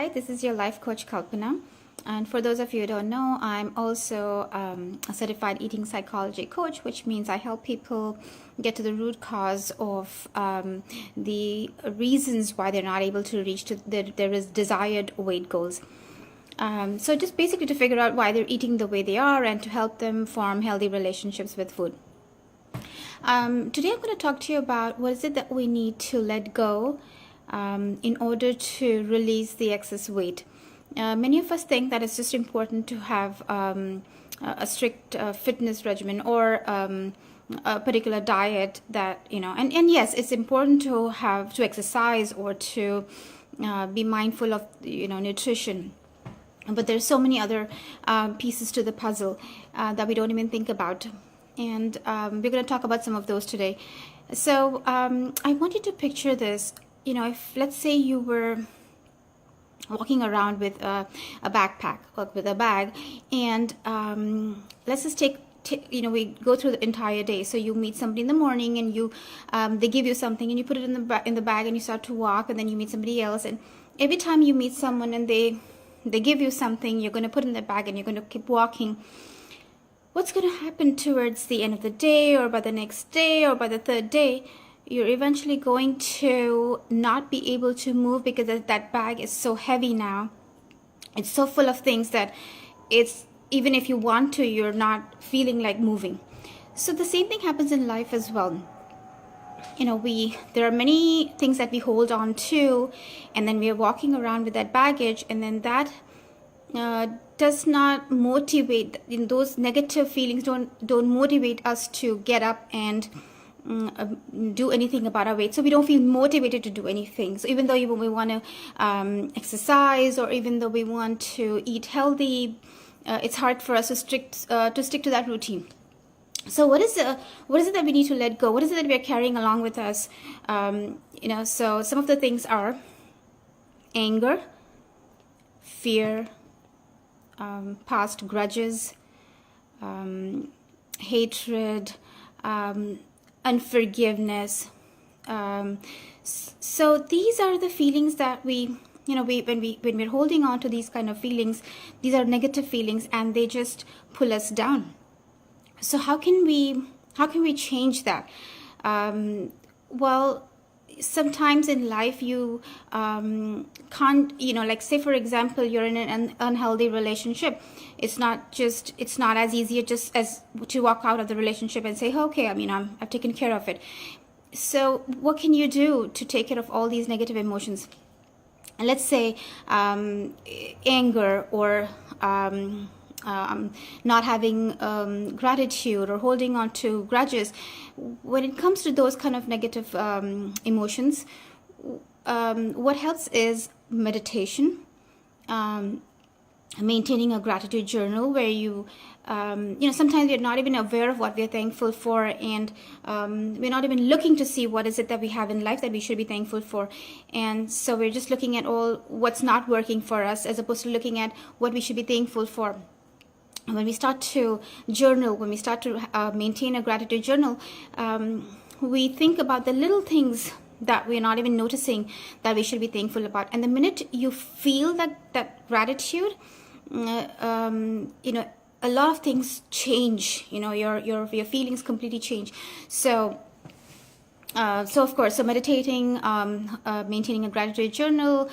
Hi, this is your life coach Kalpana. And for those of you who don't know, I'm also a certified eating psychology coach, which means I help people get to the root cause of the reasons why they're not able to reach to their desired weight goals. So just basically to figure out why they're eating the way they are and to help them form healthy relationships with food. Today I'm going to talk to you about what is it that we need to let go in order to release the excess weight. Many of us think that it's just important to have a strict fitness regimen or a particular diet that, and yes, it's important to have to exercise or to be mindful of, nutrition. But there's so many other pieces to the puzzle that we don't even think about. And we're going to talk about some of those today. So I want you to picture this. If let's say you were walking around with a backpack or with a bag, and let's just we go through the entire day. So you meet somebody in the morning, and they give you something, and you put it in the bag, and you start to walk, and then you meet somebody else, and every time you meet someone and they give you something, you're going to put in the bag, and you're going to keep walking. What's going to happen towards the end of the day, or by the next day, or by the third day? You're eventually going to not be able to move because that bag is so heavy now. It's so full of things that it's, even if you want to, you're not feeling like moving. So the same thing happens in life as well. There are many things that we hold on to, and then we are walking around with that baggage, and then that does not motivate. Those negative feelings don't motivate us to get up and do anything about our weight. So we don't feel motivated to do anything. So even though we want to exercise, or even though we want to eat healthy, it's hard for us to stick to that routine. So what is it that we need to let go? What is it that we are carrying along with us? So some of the things are anger, fear, past grudges, hatred, unforgiveness. So these are the feelings that when we're holding on to these kind of feelings, these are negative feelings, and they just pull us down. So how can we change that? Well, sometimes in life you can't, like say for example, you're in an unhealthy relationship. It's not as easy just as to walk out of the relationship and say, okay, I've taken care of it. So what can you do to take care of all these negative emotions? And let's say anger, or not having gratitude, or holding on to grudges. When it comes to those kind of negative emotions, what helps is meditation, maintaining a gratitude journal where you sometimes we're not even aware of what we're thankful for, and we're not even looking to see what is it that we have in life that we should be thankful for, and so we're just looking at all what's not working for us, as opposed to looking at what we should be thankful for. When we start to journal, when we start to maintain a gratitude journal, we think about the little things that we're not even noticing that we should be thankful about. And the minute you feel that gratitude, a lot of things change. Your feelings completely change. So of course, meditating, maintaining a gratitude journal.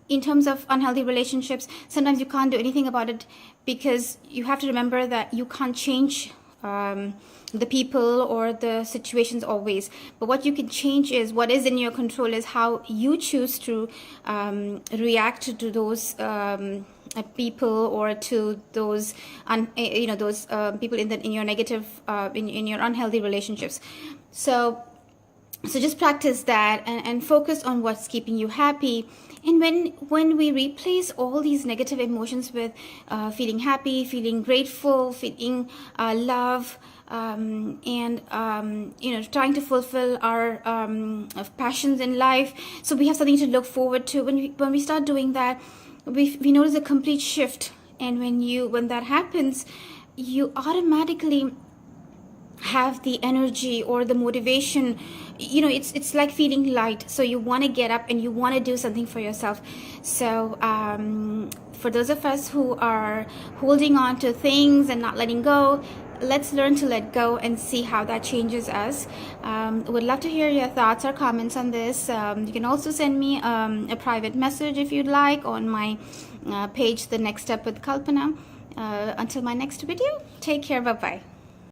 In terms of unhealthy relationships, sometimes you can't do anything about it, because you have to remember that you can't change the people or the situations always. But what you can change is, what is in your control is how you choose to react to those people, or to those people in your negative in your unhealthy relationships. So just practice that, and focus on what's keeping you happy. And when we replace all these negative emotions with feeling happy, feeling grateful, feeling love, and trying to fulfill our passions in life, so we have something to look forward to. When we start doing that, we notice a complete shift. And when that happens, you automatically have the energy or the motivation. It's like feeling light, so you want to get up and you want to do something for yourself. So for those of us who are holding on to things and not letting go, let's learn to let go and see how that changes us. Would love to hear your thoughts or comments on this. You can also send me a private message if you'd like on my page, The Next Step with Kalpana. Until my next video, take care. Bye bye.